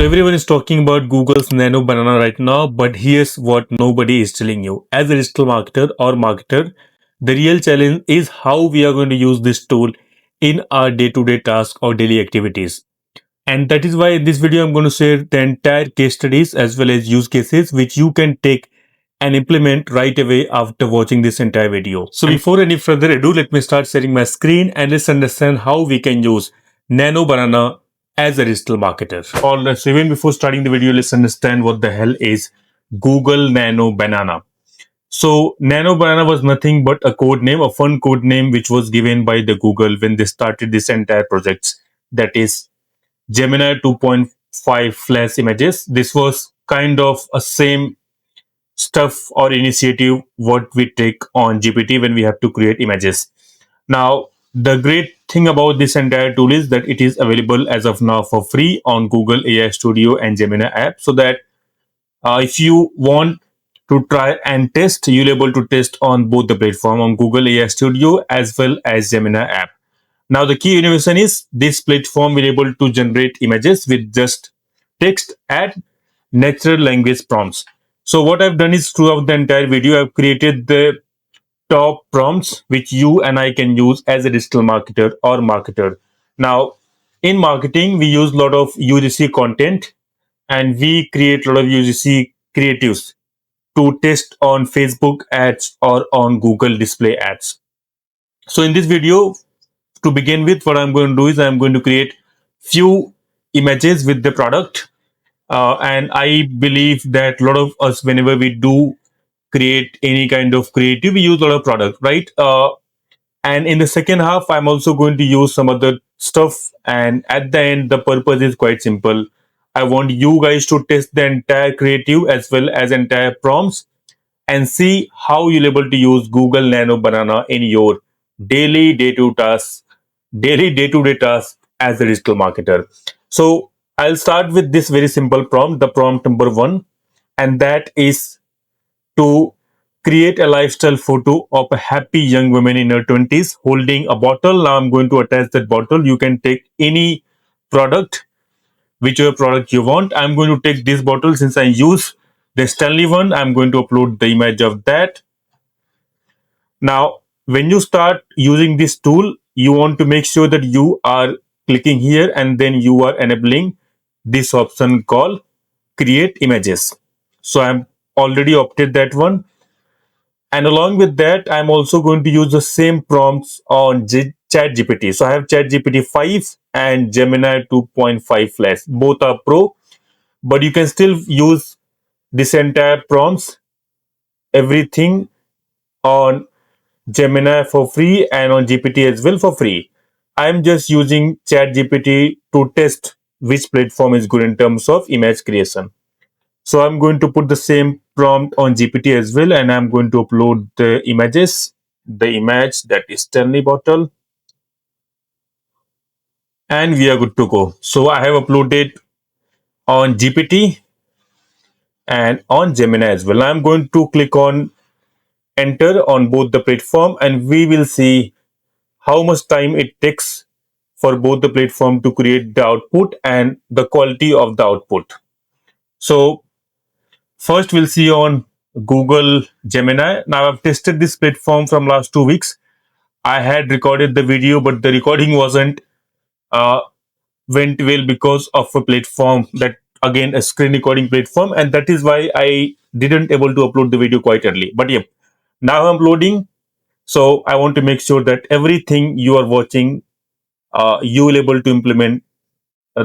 So everyone is talking about Google's Nano Banana right now, but here's what nobody is telling you. As a digital marketer or marketer, the real challenge is how we are going to use this tool in our day-to-day tasks or daily activities. And that is why in this video, I'm going to share the entire case studies as well as use cases which you can take and implement right away after watching this entire video. So before any further ado, let me start sharing my screen and let's understand how we can use Nano Banana as a digital marketer. Alright, so even before starting the video, let's understand what the hell is Google Nano Banana. So Nano Banana was nothing but a code name, a fun code name which was given by the Google when they started this entire project, that is Gemini 2.5 flash images. This was kind of a same stuff or initiative what we take on GPT when we have to create images. Now, the great thing about this entire tool is that it is available as of now for free on Google AI Studio and Gemini app, so that if you want to try and test, you'll be able to test on both the platform, on Google AI Studio as well as Gemini app. Now, the key innovation is this platform will be able to generate images with just text and natural language prompts. So what I've done is throughout the entire video, I've created the top prompts which you and I can use as a digital marketer or marketer. Now, in marketing, we use a lot of UGC content and we create a lot of UGC creatives to test on Facebook ads or on Google display ads. So in this video, to begin with, what I'm going to do is I'm going to create few images with the product. And I believe that a lot of us, whenever we do create any kind of creative, we use a lot of product, right? And in the second half, I'm also going to use some other stuff. And at the end, the purpose is quite simple. I want you guys to test the entire creative as well as entire prompts and see how you're able to use Google Nano Banana in your daily day-to-day tasks as a digital marketer. So I'll start with this very simple prompt, the prompt number 1, and that is to create a lifestyle photo of a happy young woman in her 20s holding a bottle. Now I'm going to attach that bottle. You can take any product, whichever product you want. I'm going to take this bottle since I use the Stanley one. I'm going to upload the image of that. Now, when you start using this tool, you want to make sure that you are clicking here and then you are enabling this option called create images. So I'm already opted that one. And along with that, I'm also going to use the same prompts on ChatGPT. So I have ChatGPT 5 and Gemini 2.5 Flash. Both are pro, but you can still use this entire prompts, everything on Gemini for free and on GPT as well for free. I'm just using ChatGPT to test which platform is good in terms of image creation. So I'm going to put the same prompt on GPT as well, and I'm going to upload the images, the image that is Stanley bottle, and we are good to go. So I have uploaded on GPT and on Gemini as well. I'm going to click on enter on both the platform and we will see how much time it takes for both the platform to create the output and the quality of the output. So first we'll see on Google Gemini. Now I've tested this platform from last 2 weeks. I had recorded the video, but the recording wasn't went well because of a platform that, again, a screen recording platform, and that is why I didn't able to upload the video quite early. But yeah, now I'm loading. So I want to make sure that everything you are watching, you will able to implement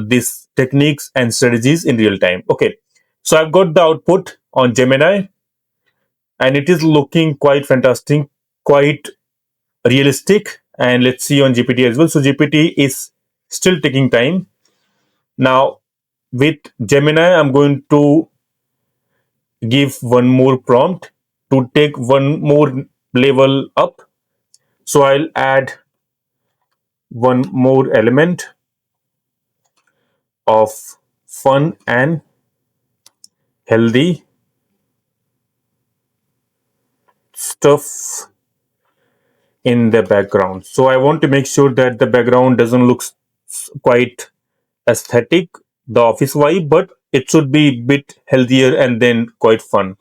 these techniques and strategies in real time. Okay, so I've got the output on Gemini and it is looking quite fantastic, quite realistic. And let's see on GPT as well. So GPT is still taking time. Now with Gemini, I'm going to give one more prompt to take one more level up. So I'll add one more element of fun and healthy stuff in the background. So I want to make sure that the background doesn't look quite aesthetic. the office vibe, but it should be a bit healthier and then quite fun.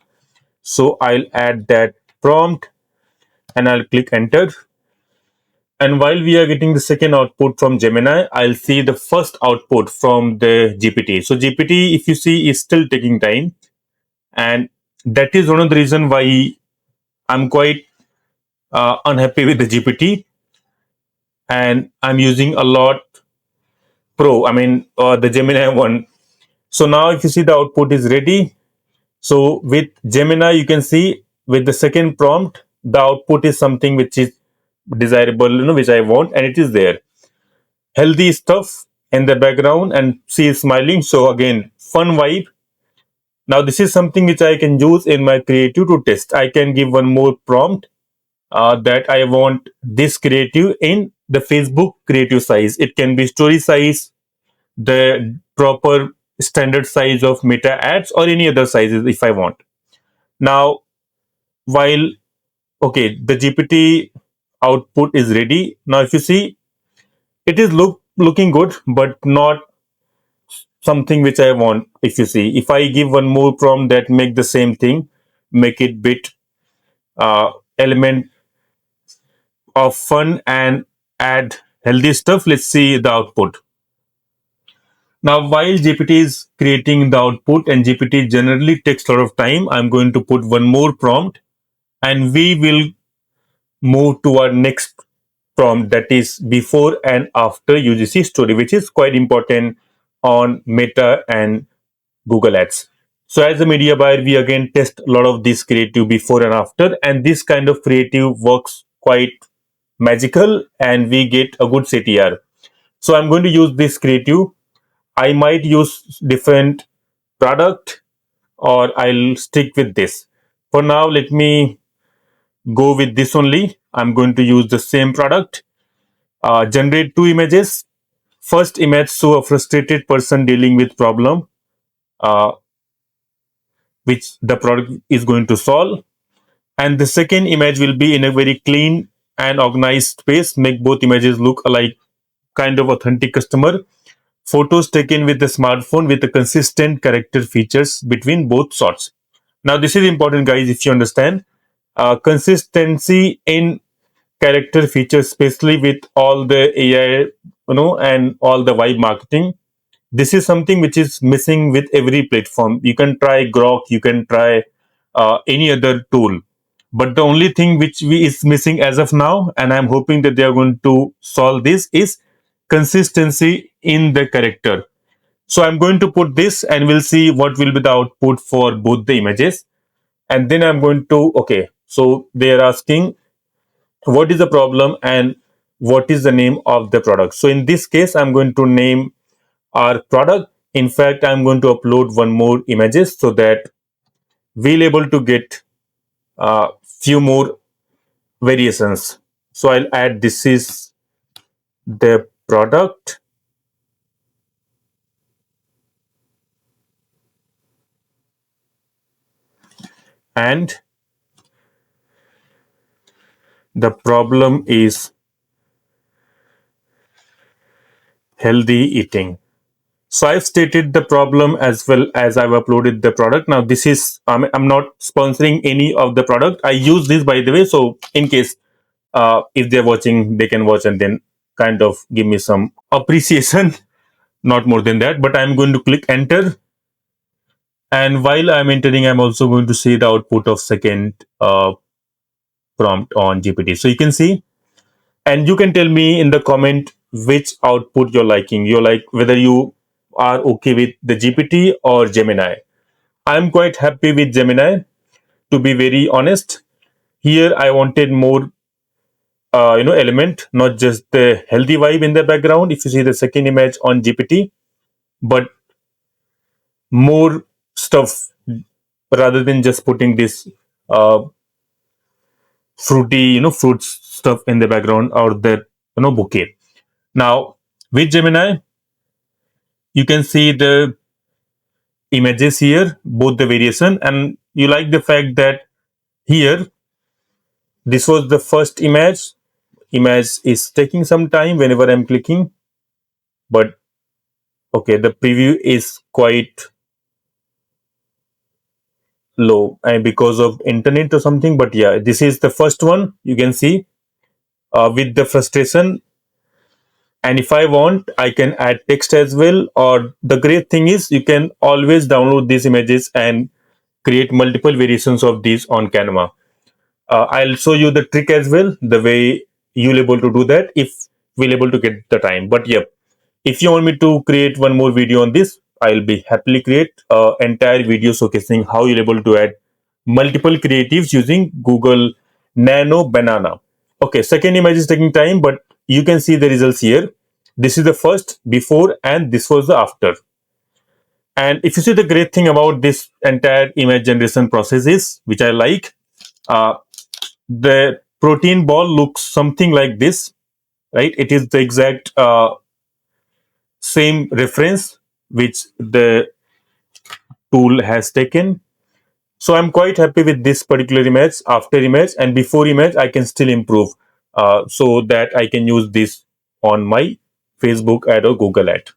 So I'll add that prompt and I'll click enter. And while we are getting the second output from Gemini, I'll see the first output from the GPT. So GPT, if you see, is still taking time. And that is one of the reason why I'm quite unhappy with the GPT. And I'm using a lot Pro, the Gemini one. So now if you see the output is ready. So with Gemini, you can see with the second prompt, the output is something which is desirable, which I want, and it is there. Healthy stuff in the background, and she is smiling. So again, fun vibe. Now this is something which I can use in my creative to test. I can give one more prompt that I want this creative in the Facebook creative size. It can be story size, the proper standard size of meta ads, or any other sizes if I want. Now, while okay, the GPT output is ready. Now, if you see, it is looking good, but not something which I want. If you see, if I give one more prompt that make the same thing, make it bit element of fun and add healthy stuff. Let's see the output. Now, while GPT is creating the output and GPT generally takes a lot of time, I'm going to put one more prompt and we will move to our next prompt, that is before and after UGC story, which is quite important on Meta and Google Ads. So as a media buyer, we again test a lot of this creative before and after, and this kind of creative works quite magical and we get a good CTR. So I'm going to use this creative. I might use different product or I'll stick with this. For now, let me go with this only. I'm going to use the same product. Generate two images. First image show a frustrated person dealing with problem uh, which the product is going to solve. And the second image will be in a very clean and organized space. Make both images look like kind of authentic customer. Photos taken with the smartphone with the consistent character features between both shots. Now, this is important, guys, if you understand. Consistency in character features, especially with all the AI, and all the vibe marketing. This is something which is missing with every platform. You can try Grok, you can try any other tool. But the only thing which is missing as of now, and I'm hoping that they are going to solve this, is consistency in the character. So I'm going to put this and we'll see what will be the output for both the images. And then I'm going to, okay, so they are asking what is the problem and what is the name of the product. So in this case, I'm going to name our product. In fact, I'm going to upload one more images so that we'll able to get few more variations. So I'll add this is the product and the problem is healthy eating. So I've stated the problem as well as I've uploaded the product. Now this is, I'm not sponsoring any of the product. I use this by the way. So in case if they're watching, they can watch and then kind of give me some appreciation, not more than that. But I'm going to click enter. And while I'm entering, I'm also going to see the output of second prompt on GPT. So you can see, and you can tell me in the comment which output you're liking. You're like whether you are okay with the GPT or Gemini. I'm quite happy with Gemini, to be very honest. Here I wanted more element, not just the healthy vibe in the background if you see the second image on GPT, but more stuff rather than just putting this uh, fruity, fruits stuff in the background or the bouquet. Now with Gemini, you can see the images here, both the variation, and you like the fact that here this was the first image is taking some time whenever I'm clicking, but Okay, the preview is quite low and because of internet or something, but yeah, this is the first one you can see with the frustration. And if I want, I can add text as well. Or the great thing is you can always download these images and create multiple variations of these on Canva. I'll show you the trick as well, the way you'll able to do that if we'll able to get the time. But yep, if you want me to create one more video on this, I'll be happily create entire video showcasing how you're able to add multiple creatives using Google Nano Banana. Okay, second image is taking time, but you can see the results here. This is the first before and this was the after. And if you see, the great thing about this entire image generation process is, which I like, uh, the protein ball looks something like this, right? It is the exact same reference which the tool has taken. So I'm quite happy with this particular image. After image and before image, I can still improve so that I can use this on my Facebook ad or Google ad.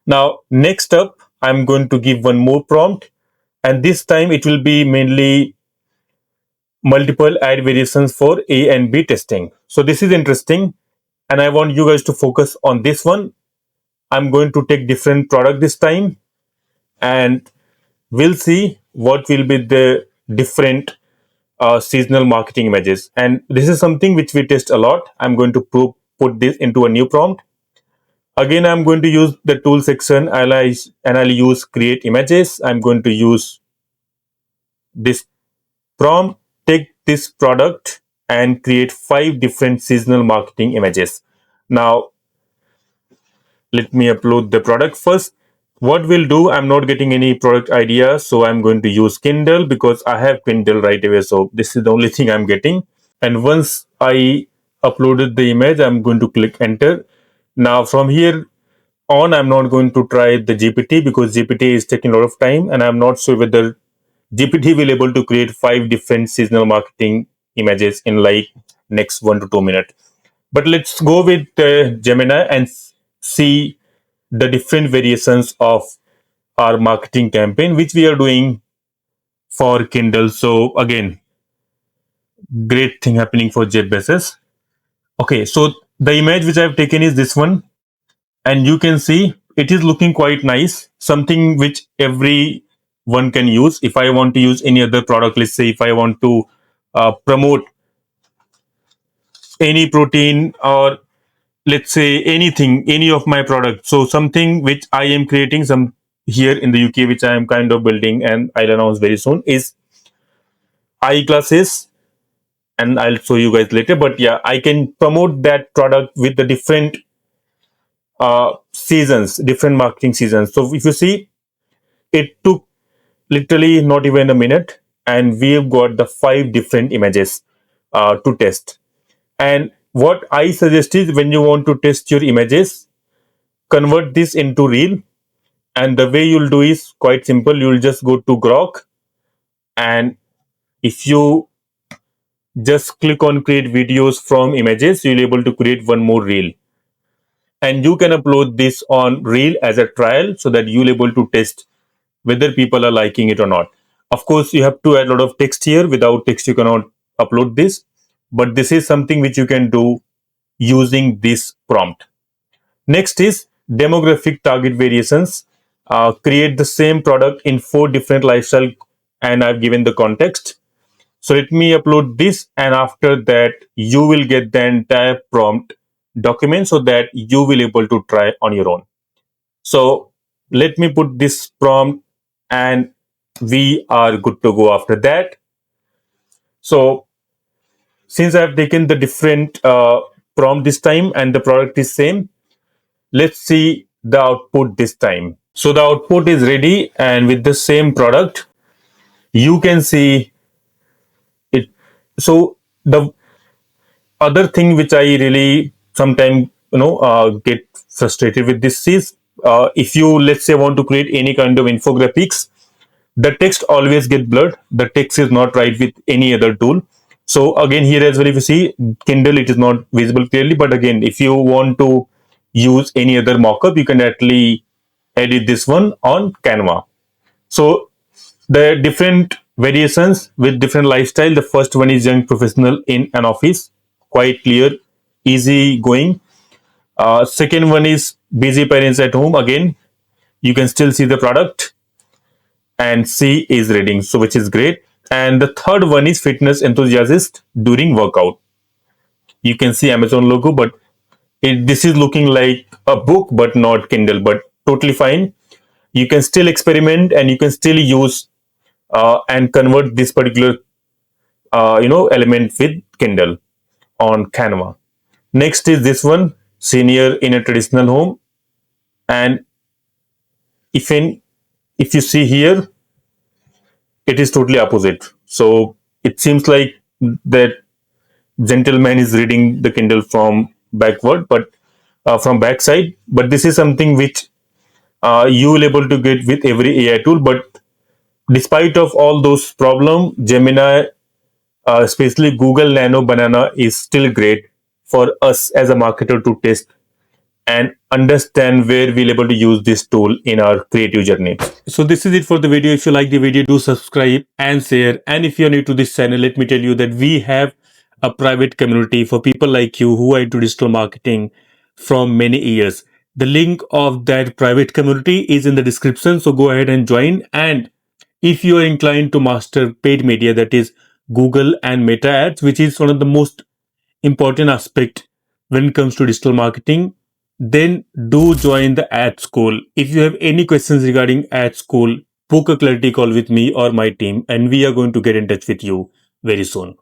Now, next up, I'm going to give one more prompt, and this time it will be mainly multiple ad variations for A and B testing. So this is interesting, and I want you guys to focus on this one. I'm going to take different product this time, and we'll see what will be the different seasonal marketing images. And this is something which we test a lot. I'm going to put this into a new prompt. Again, I'm going to use the tool section and I'll use create images. I'm going to use this prompt, take this product and create 5 different seasonal marketing images. Now, let me upload the product first. What we'll do, I'm not getting any product idea, so I'm going to use Kindle because I have Kindle right away. So this is the only thing I'm getting. And once I uploaded the image, I'm going to click enter. Now from here on, I'm not going to try the GPT because GPT is taking a lot of time, and I'm not sure whether GPT will able to create 5 different seasonal marketing images in like next 1 to 2 minutes. But let's go with Gemini and see the different variations of our marketing campaign which we are doing for Kindle. So again, great thing happening for jet bases. Okay, so the image which I've taken is this one, and you can see it is looking quite nice, something which everyone can use. If I want to use any other product, let's say if I want to promote any protein, or let's say anything, any of my products, so something which I am creating some here in the UK, which I am kind of building and I'll announce very soon, is eyeglasses, and I'll show you guys later. But yeah, I can promote that product with the different seasons, different marketing seasons. So if you see, it took literally not even a minute, and we've got the 5 different images to test. And what I suggest is, when you want to test your images, convert this into reel. And the way you'll do is quite simple. You'll just go to Grok, and if you just click on create videos from images, you'll be able to create one more reel, and you can upload this on reel as a trial so that you'll be able to test whether people are liking it or not. Of course, you have to add a lot of text here. Without text, you cannot upload this, but this is something which you can do using this prompt. Next is demographic target variations. Create the same product in 4 different lifestyle, and I've given the context. So let me upload this, and after that you will get the entire prompt document so that you will able to try on your own. So let me put this prompt, and we are good to go after that. So since I have taken the different prompt this time and the product is same, let's see the output this time. So the output is ready, and with the same product, you can see it. So the other thing which I really sometimes get frustrated with this is, if you, let's say, want to create any kind of infographics, the text always get blurred. The text is not right with any other tool. So again, here as well, if you see Kindle, it is not visible clearly. But again, if you want to use any other mockup, you can directly edit this one on Canva. So the different variations with different lifestyle. The first one is young professional in an office, quite clear, easy going. Second one is busy parents at home. Again, you can still see the product and see is reading, so which is great. And the third one is fitness enthusiast during workout. You can see Amazon logo, but this is looking like a book, but not Kindle, but totally fine. You can still experiment and you can still use and convert this particular element with Kindle on Canva. Next is this one, senior in a traditional home. And if in if you see here, it is totally opposite. So it seems like that gentleman is reading the Kindle from backward, but from backside. But this is something which you will able to get with every AI tool. But despite of all those problems, Gemini, especially Google Nano Banana, is still great for us as a marketer to test and understand where we'll able to use this tool in our creative journey. So this is it for the video. If you like the video, do subscribe and share. And if you're new to this channel, let me tell you that we have a private community for people like you who are into digital marketing from many years. The link of that private community is in the description. So go ahead and join. And if you are inclined to master paid media, that is Google and Meta ads, which is one of the most important aspect when it comes to digital marketing, then do join the ad school. If you have any questions regarding ad school, book a clarity call with me or my team, and we are going to get in touch with you very soon.